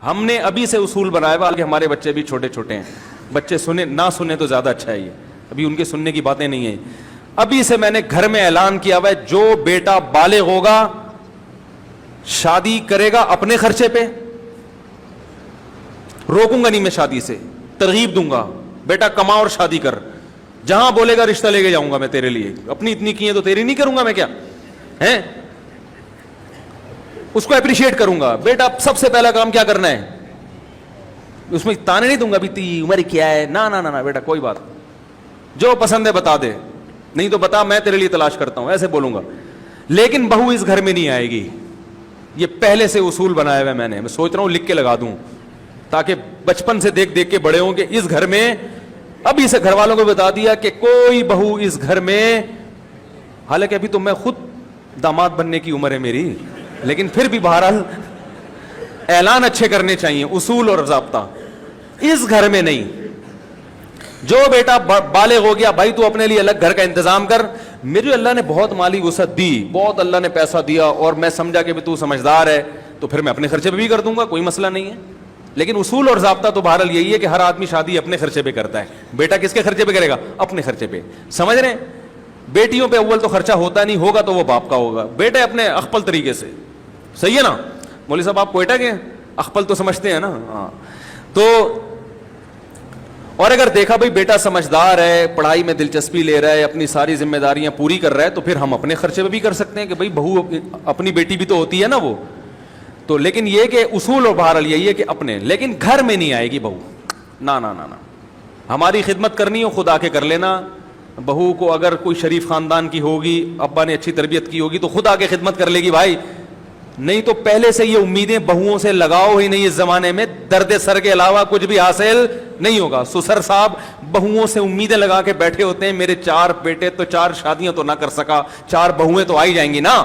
ہم نے ابھی سے اصول بنایا ہوا کہ ہمارے بچے بھی چھوٹے چھوٹے ہیں, بچے سنے نہ سنے تو زیادہ اچھا ہے, یہ ابھی ان کے سننے کی باتیں نہیں ہیں. ابھی سے میں نے گھر میں اعلان کیا ہوا ہے, جو بیٹا بالغ ہوگا شادی کرے گا اپنے خرچے پہ, روکوں گا نہیں میں شادی سے, ترغیب دوں گا, بیٹا کما اور شادی کر, جہاں بولے گا رشتہ لے کے جاؤں گا میں تیرے لیے, اپنی اتنی کی ہے تو تیری نہیں کروں گا میں کیا ہیں, اس کو اپریشیٹ کروں گا. بیٹا سب سے پہلا کام کیا کرنا ہے, اس میں تانے نہیں دوں گا بھی عمر کیا ہے, نہ بیٹا کوئی بات, جو پسند ہے بتا دے, نہیں تو بتا میں تیرے لیے تلاش کرتا ہوں, ایسے بولوں گا. لیکن بہو اس گھر میں نہیں آئے گی, یہ پہلے سے اصول بنایا ہوا ہے میں سوچ رہا ہوں لکھ کے لگا دوں تاکہ بچپن سے دیکھ دیکھ کے بڑے ہوں کہ اس گھر میں, ابھی سے گھر والوں کو بتا دیا کہ کوئی بہو اس گھر میں, حالانکہ ابھی تو میں خود داماد بننے کی عمر ہے میری, لیکن پھر بھی بہرحال اعلان اچھے کرنے چاہیے, اصول اور ضابطہ. اس گھر میں نہیں, جو بیٹا بالغ ہو گیا بھائی تو اپنے لیے الگ گھر کا انتظام کر, میرے اللہ نے بہت مالی وسعت دی, بہت اللہ نے پیسہ دیا اور میں سمجھا کہ تو سمجھدار ہے تو پھر میں اپنے خرچے پہ بھی کر دوں گا, کوئی مسئلہ نہیں ہے. لیکن اصول اور ضابطہ تو بہرحال یہی ہے کہ ہر آدمی شادی اپنے خرچے پہ کرتا ہے. بیٹا کس کے خرچے پہ کرے گا, اپنے خرچے پہ, سمجھ رہے ہیں. بیٹیوں پہ اول تو خرچہ ہوتا نہیں, ہوگا تو وہ باپ کا ہوگا, بیٹے اپنے اخپل طریقے سے, صحیح ہے نا. مولوی صاحب آپ کوئٹہ کے اخپل تو سمجھتے ہیں نا, ہاں. تو اور اگر دیکھا بھائی بیٹا سمجھدار ہے, پڑھائی میں دلچسپی لے رہا ہے, اپنی ساری ذمہ داریاں پوری کر رہا ہے, تو پھر ہم اپنے خرچے پہ بھی کر سکتے ہیں کہ بھائی بہو اپنی بیٹی بھی تو ہوتی ہے نا وہ تو. لیکن یہ کہ اصول اور بہرحال یہی ہے کہ اپنے, لیکن گھر میں نہیں آئے گی بہو, نہ. ہماری خدمت کرنی ہو خود آ کے کر لینا. بہو کو اگر کوئی شریف خاندان کی ہوگی, ابا نے اچھی تربیت کی ہوگی تو خود آ کے خدمت کر لے گی بھائی, نہیں تو پہلے سے یہ امیدیں بہوؤں سے لگاؤ ہی نہیں. اس زمانے میں درد سر کے علاوہ کچھ بھی حاصل نہیں ہوگا. سسر صاحب بہوؤں سے امیدیں لگا کے بیٹھے ہوتے ہیں, میرے 4 بیٹے تو 4 شادیاں تو نہ کر سکا, 4 بہویں تو آئی جائیں گی نا.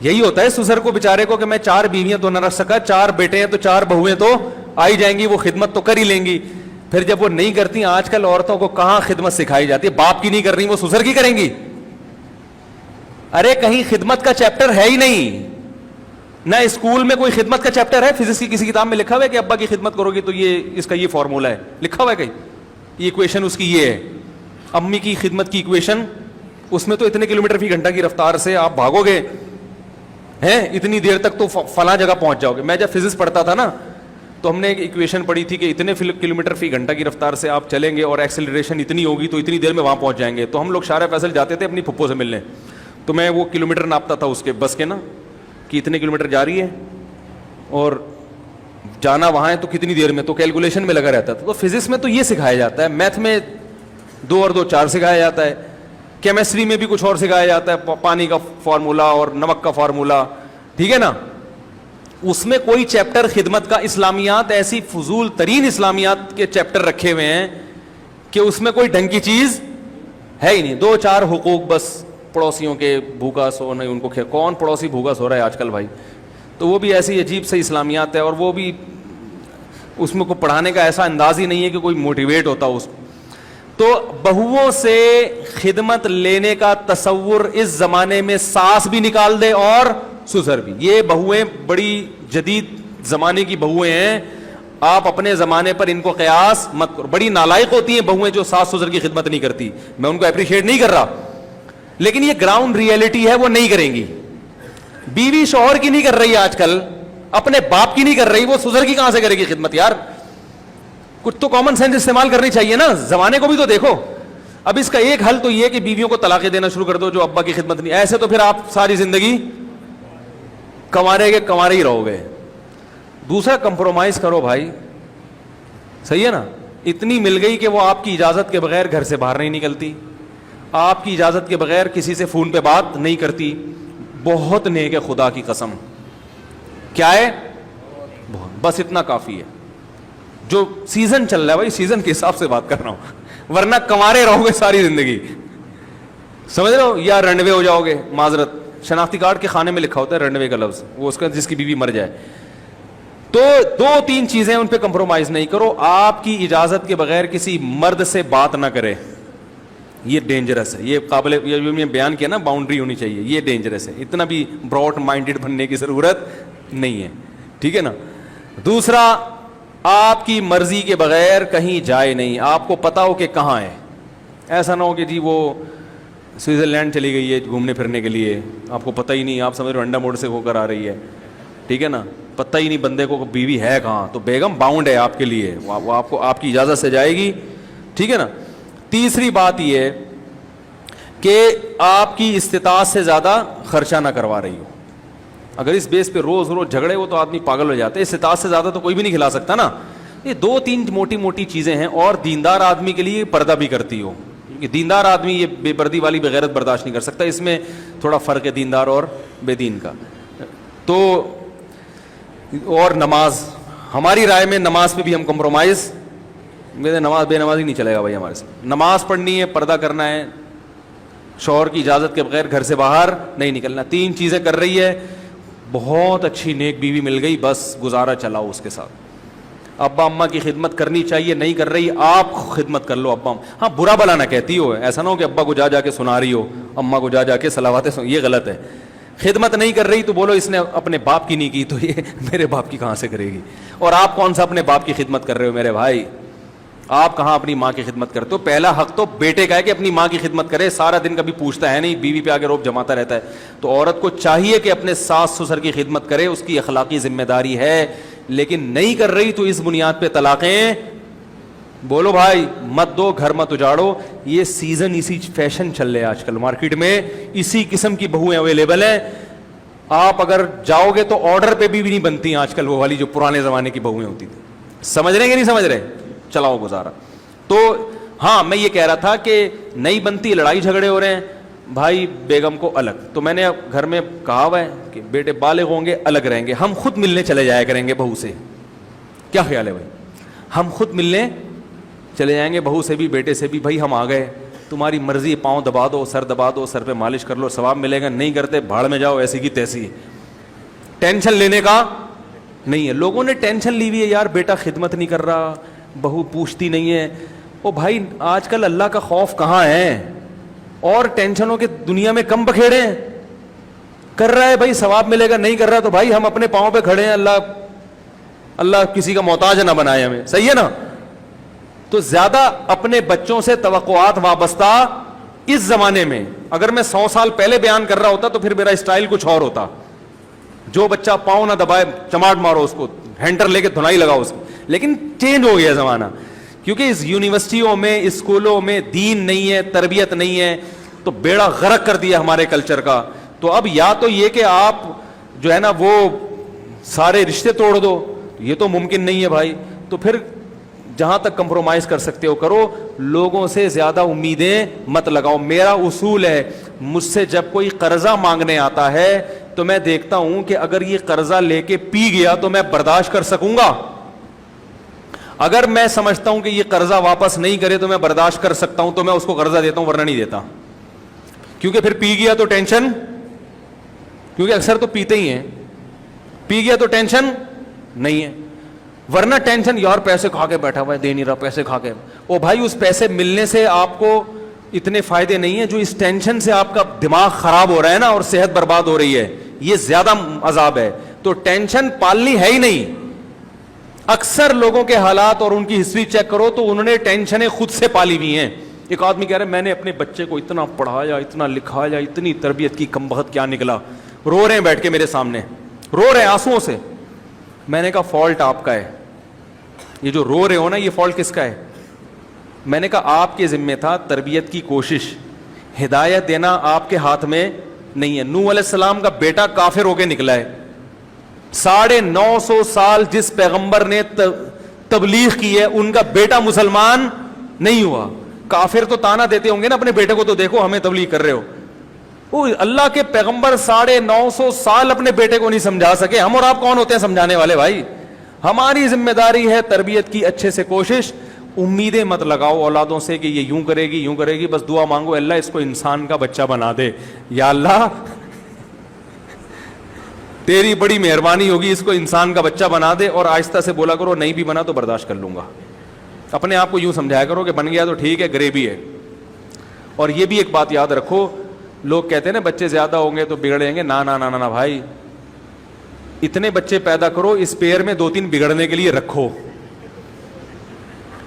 یہی ہوتا ہے سسر کو بیچارے کو کہ میں 4 بیویاں تو نہ رکھ سکا, 4 بیٹے ہیں تو 4 بہویں تو آئی جائیں گی, وہ خدمت تو کر ہی لیں گی. پھر جب وہ نہیں کرتی, آج کل عورتوں کو کہاں خدمت سکھائی جاتی ہے, باپ کی نہیں کر رہی وہ سسر کی کریں گی. ارے کہیں خدمت کا چیپٹر ہے ہی نہیں, نہ اسکول میں کوئی خدمت کا چیپٹر ہے. فزکس کی کسی کتاب میں لکھا ہوا ہے کہ ابا کی خدمت کرو گی تو یہ اس کا یہ فارمولہ ہے, لکھا ہوا ہے کہیں, یہ ایکویشن اس کی یہ ہے. امی کی خدمت کی ایکویشن, اس میں تو اتنے کلومیٹر فی گھنٹہ کی رفتار سے آپ بھاگو گے ہیں, اتنی دیر تک تو فلاں جگہ پہنچ جاؤ گے. میں جب فزکس پڑھتا تھا نا تو ہم نے ایک ایکویشن پڑھی تھی کہ اتنے کلومیٹر فی گھنٹہ کی رفتار سے آپ چلیں گے اور ایکسلریشن اتنی ہوگی تو اتنی دیر میں وہاں پہنچ جائیں گے. تو ہم لوگ شارع فیصل جاتے تھے اپنی پھپھو سے ملنے, تو میں وہ کلومیٹر ناپتا تھا اس کے بس کے نا, کہ اتنے کلومیٹر جا رہی ہے اور جانا وہاں ہے تو کتنی دیر میں, تو کیلکولیشن میں لگا رہتا تھا. تو فزکس میں تو یہ سکھایا جاتا ہے, میتھ میں 2 اور 2 4 سکھایا جاتا ہے, کیمسٹری میں بھی کچھ اور سکھایا جاتا ہے, پانی کا فارمولا اور نمک کا فارمولا, ٹھیک ہے نا. اس میں کوئی چیپٹر خدمت کا, اسلامیات ایسی فضول ترین اسلامیات کے چیپٹر رکھے ہوئے ہیں کہ اس میں کوئی ڈھنگ کی چیز ہے ہی نہیں. 2 4 حقوق بس, پڑوسیوں کے بھوکا سو نہیں, ان کو کون پڑوسی بھوکا سو رہا ہے آج کل بھائی, تو وہ بھی ایسی عجیب سے اسلامیات ہے, اور وہ بھی اس میں کو پڑھانے کا ایسا انداز ہی نہیں ہے کہ کوئی موٹیویٹ ہوتا اس. تو بہوؤں سے خدمت لینے کا تصور اس زمانے میں ساس بھی نکال دے اور سسر بھی. یہ بہویں بڑی جدید زمانے کی بہویں ہیں, آپ اپنے زمانے پر ان کو قیاس مت کرو. بڑی نالائق ہوتی ہیں بہویں جو ساس سسر کی خدمت نہیں کرتی, میں ان کو اپریشیٹ نہیں کر رہا, لیکن یہ گراؤنڈ ریئلٹی ہے, وہ نہیں کریں گی. بیوی شوہر کی نہیں کر رہی آج کل, اپنے باپ کی نہیں کر رہی, وہ سسر کی کہاں سے کرے گی خدمت یار. کچھ تو کامن سینس استعمال کرنی چاہیے نا, زمانے کو بھی تو دیکھو. اب اس کا ایک حل تو یہ کہ بیویوں کو طلاقیں دینا شروع کر دو جو ابا کی خدمت نہیں, ایسے تو پھر آپ ساری زندگی کنوارے ہی رہو گے. دوسرا کمپرومائز کرو بھائی, صحیح ہے نا. اتنی مل گئی کہ وہ آپ کی اجازت کے بغیر گھر سے باہر نہیں نکلتی, آپ کی اجازت کے بغیر کسی سے فون پہ بات نہیں کرتی. بہت نیک ہے خدا کی قسم. کیا ہے, بس اتنا کافی ہے. جو سیزن چل رہا ہے بھائی, سیزن کے حساب سے بات کر رہا ہوں, ورنہ کنوارے رہو گے ساری زندگی, سمجھ رہے ہو, یا رنڈوے ہو جاؤ گے. معذرت, شناختی کارڈ کے خانے میں لکھا ہوتا ہے رنڈوے کا لفظ, وہ اس کا جس کی بیوی مر جائے. تو 2-3 چیزیں ان پہ کمپرومائز نہیں کرو. آپ کی اجازت کے بغیر کسی مرد سے بات نہ کرے, یہ ڈینجرس ہے. یہ قابل, یہ بیان کیا نا, باؤنڈری ہونی چاہیے, یہ ڈینجرس ہے. اتنا بھی براڈ مائنڈیڈ بننے کی ضرورت نہیں ہے, ٹھیک ہے نا. دوسرا, آپ کی مرضی کے بغیر کہیں جائے نہیں, آپ کو پتا ہو کہ کہاں ہے. ایسا نہ ہو کہ جی وہ سوئٹزرلینڈ چلی گئی ہے گھومنے پھرنے کے لیے, آپ کو پتہ ہی نہیں, آپ سمجھ رہے انڈا موڑ سے ہو کر آ رہی ہے, ٹھیک ہے نا, پتہ ہی نہیں بندے کو بیوی ہے کہاں, تو بیگم باؤنڈ ہے آپ کے لیے, وہ آپ کو آپ کی اجازت سے جائے گی, ٹھیک ہے نا. تیسری بات یہ ہے کہ آپ کی استطاعت سے زیادہ خرچہ نہ کروا رہی ہو. اگر اس بیس پہ روز روز جھگڑے ہو تو آدمی پاگل ہو جاتا ہے. استطاعت سے زیادہ تو کوئی بھی نہیں کھلا سکتا نا. یہ 2-3 موٹی موٹی چیزیں ہیں, اور دیندار آدمی کے لیے پردہ بھی کرتی ہو, کیونکہ دیندار آدمی یہ بے پردی والی بغیرت برداشت نہیں کر سکتا. اس میں تھوڑا فرق ہے دیندار اور بے دین کا. تو اور نماز, ہماری رائے میں نماز پہ بھی ہم کمپرومائز, نماز بے نمازی نہیں چلے گا بھائی ہمارے سے. نماز پڑھنی ہے, پردہ کرنا ہے, شوہر کی اجازت کے بغیر گھر سے باہر نہیں نکلنا. 3 چیزیں کر رہی ہے, بہت اچھی نیک بیوی مل گئی, بس گزارا چلاؤ اس کے ساتھ. ابا اماں کی خدمت کرنی چاہیے, نہیں کر رہی آپ خدمت کر لو. ابا ہاں برا بلا نہ کہتی ہو, ایسا نہ ہو کہ ابا کو جا کے سنا رہی ہو, اماں کو جا کے صلواتیں یہ غلط ہے. خدمت نہیں کر رہی تو بولو اس نے اپنے باپ کی نہیں کی تو یہ میرے باپ کی کہاں سے کرے گی. اور آپ کون سا اپنے باپ کی خدمت کر رہے ہو میرے بھائی, آپ کہاں اپنی ماں کی خدمت کرتے ہو. پہلا حق تو بیٹے کا ہے کہ اپنی ماں کی خدمت کرے, سارا دن کبھی پوچھتا ہے نہیں, بیوی پہ آگے روب جماتا رہتا ہے. تو عورت کو چاہیے کہ اپنے ساس سسر کی خدمت کرے, اس کی اخلاقی ذمہ داری ہے. لیکن نہیں کر رہی تو اس بنیاد پہ طلاقیں, بولو بھائی مت دو, گھر مت اجاڑو. یہ سیزن, اسی فیشن چل رہے آج کل مارکیٹ میں, اسی قسم کی بہویں اویلیبل ہیں. آپ اگر جاؤ گے تو آرڈر پہ بھی نہیں بنتی آج کل وہ والی جو پرانے زمانے کی بہویں ہوتی تھی. سمجھ رہے ہیں کہ نہیں سمجھ رہے, چلاؤ گزارا. تو ہاں میں یہ کہہ رہا تھا کہ نہیں بنتی, لڑائی جھگڑے ہو رہے ہیں بھائی, بیگم کو الگ. تو میں نے گھر میں کہا ہوا ہے کہ بیٹے بالغ ہوں گے الگ رہیں گے, ہم خود ملنے چلے جایا کریں گے بہو سے. کیا خیال ہے بھائی, ہم خود ملنے چلے جائیں گے بہو سے بھی بیٹے سے بھی. بھائی ہم آ گئے, تمہاری مرضی, پاؤں دبا دو, سر دبا دو, سر پہ مالش کر لو, ثواب ملے گا. نہیں کرتے بھاڑ میں جاؤ, ایسی کی تیسی. ٹینشن لینے کا نہیں ہے. لوگوں نے ٹینشن لی ہوئی ہے یار, بیٹا خدمت نہیں کر رہا, بہو پوچھتی نہیں ہے. او بھائی آج کل اللہ کا خوف کہاں ہے, اور ٹینشنوں کے دنیا میں کم بکھیڑے ہیں. کر رہا ہے بھائی ثواب ملے گا, نہیں کر رہا تو بھائی ہم اپنے پاؤں پہ کھڑے ہیں, اللہ کسی کا محتاج نہ بنائے ہمیں, صحیح ہے نا. تو زیادہ اپنے بچوں سے توقعات وابستہ اس زمانے میں, اگر میں 100 سال پہلے بیان کر رہا ہوتا تو پھر میرا اسٹائل کچھ اور ہوتا. جو بچہ پاؤں نہ دبائے چماٹ مارو اس کو, ہینٹر لے کے دھنائی لگاؤ اس کو. لیکن چینج ہو گیا زمانہ, کیونکہ اس یونیورسٹیوں میں, اسکولوں میں دین نہیں ہے, تربیت نہیں ہے, تو بیڑا غرق کر دیا ہمارے کلچر کا. تو اب یا تو یہ کہ آپ جو ہے نا وہ سارے رشتے توڑ دو, یہ تو ممکن نہیں ہے بھائی. تو پھر جہاں تک کمپرومائز کر سکتے ہو کرو, لوگوں سے زیادہ امیدیں مت لگاؤ. میرا اصول ہے, مجھ سے جب کوئی قرضہ مانگنے آتا ہے تو میں دیکھتا ہوں کہ اگر یہ قرضہ لے کے پی گیا تو میں برداشت کر سکوں گا. اگر میں سمجھتا ہوں کہ یہ قرضہ واپس نہیں کرے تو میں برداشت کر سکتا ہوں, تو میں اس کو قرضہ دیتا ہوں, ورنہ نہیں دیتا. کیونکہ پھر پی گیا تو ٹینشن, کیونکہ اکثر تو پیتے ہی ہیں, پی گیا تو ٹینشن نہیں ہے. ورنہ ٹینشن, یار پیسے کھا کے بیٹھا ہوا ہے, دے نہیں رہا, پیسے کھا کے. او بھائی اس پیسے ملنے سے آپ کو اتنے فائدے نہیں ہیں جو اس ٹینشن سے آپ کا دماغ خراب ہو رہا ہے نا, اور صحت برباد ہو رہی ہے, یہ زیادہ عذاب ہے. تو ٹینشن پالنی ہے ہی نہیں. اکثر لوگوں کے حالات اور ان کی ہسٹری چیک کرو تو انہوں نے ٹینشنیں خود سے پالی ہوئی ہیں. ایک آدمی کہہ رہا ہے میں نے اپنے بچے کو اتنا پڑھایا, اتنا لکھایا, اتنی تربیت کی, کم بخت کیا نکلا. رو رہے ہیں بیٹھ کے میرے سامنے, رو رہے ہیں آنسوؤں سے. میں نے کہا فالٹ آپ کا ہے, یہ جو رو رہے ہو نا یہ فالٹ کس کا ہے. میں نے کہا آپ کے ذمہ تھا تربیت کی کوشش, ہدایت دینا آپ کے ہاتھ میں نہیں ہے. نوح علیہ السلام کا بیٹا کافر ہو کے نکلا ہے. 950 سال جس پیغمبر نے تبلیغ کی ہے ان کا بیٹا مسلمان نہیں ہوا. کافر تو تانا دیتے ہوں گے نا اپنے بیٹے کو, تو دیکھو ہمیں تبلیغ کر رہے ہو. وہ اللہ کے پیغمبر 950 سال اپنے بیٹے کو نہیں سمجھا سکے. ہم اور آپ کون ہوتے ہیں سمجھانے والے بھائی. ہماری ذمہ داری ہے تربیت کی اچھے سے کوشش. امیدیں مت لگاؤ اولادوں سے کہ یہ یوں کرے گی یوں کرے گی, بس دعا مانگو اللہ اس کو انسان کا بچہ بنا دے. یا اللہ تیری بڑی مہربانی ہوگی, اس کو انسان کا بچہ بنا دے. اور آہستہ سے بولا کرو نہیں بھی بنا تو برداشت کر لوں گا. اپنے آپ کو یوں سمجھایا کرو کہ بن گیا تو ٹھیک ہے, غریبی ہے. اور یہ بھی ایک بات یاد رکھو, لوگ کہتے ہیں نا بچے زیادہ ہوں گے تو بگڑیں گے. نہ نہ نہ نہ بھائی, اتنے بچے پیدا کرو, اسپیئر میں 2-3 بگڑنے کے لیے رکھو,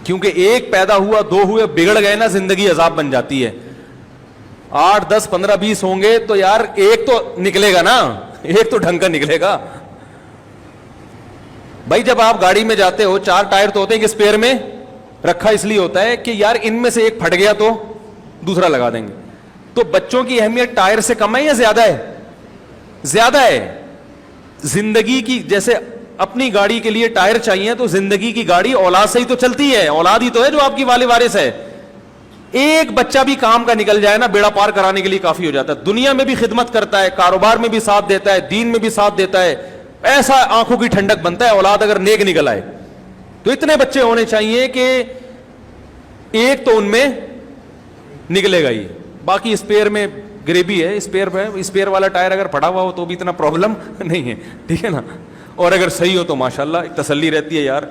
کیونکہ ایک پیدا ہوا, 2 ہوئے, بگڑ گئے نا, زندگی عذاب بن جاتی ہے. 8, 10, 15, 20 ہوں گے تو یار ایک تو نکلے گا نا, ایک تو ڈھنگ کا نکلے گا. بھائی جب آپ گاڑی میں جاتے ہو 4 ٹائر تو ہوتے ہیں کہ اسپیئر میں رکھا اس لیے ہوتا ہے کہ یار ان میں سے ایک پھٹ گیا تو دوسرا لگا دیں گے. تو بچوں کی اہمیت ٹائر سے کم ہے یا زیادہ ہے؟ زیادہ ہے. زندگی کی جیسے اپنی گاڑی کے لیے ٹائر چاہیے, تو زندگی کی گاڑی اولاد سے ہی تو چلتی ہے, اولاد ہی تو ہے جو آپ کی والد وارث ہے. ایک بچہ بھی کام کا نکل جائے نا, بیڑا پار کرانے کے لیے کافی ہو جاتا ہے. دنیا میں بھی خدمت کرتا ہے, کاروبار میں بھی ساتھ دیتا ہے, دین میں بھی ساتھ دیتا ہے, ایسا آنکھوں کی ٹھنڈک بنتا ہے اولاد اگر نیک نکل آئے. تو اتنے بچے ہونے چاہیے کہ ایک تو ان میں نکلے گا ہی, باقی اسپیئر میں گریبی ہے. اسپیئر والا ٹائر اگر پڑا ہوا ہو تو بھی اتنا پرابلم نہیں ہے, ٹھیک ہے نا, اور اگر صحیح ہو تو ماشاءاللہ ایک تسلی رہتی ہے یار.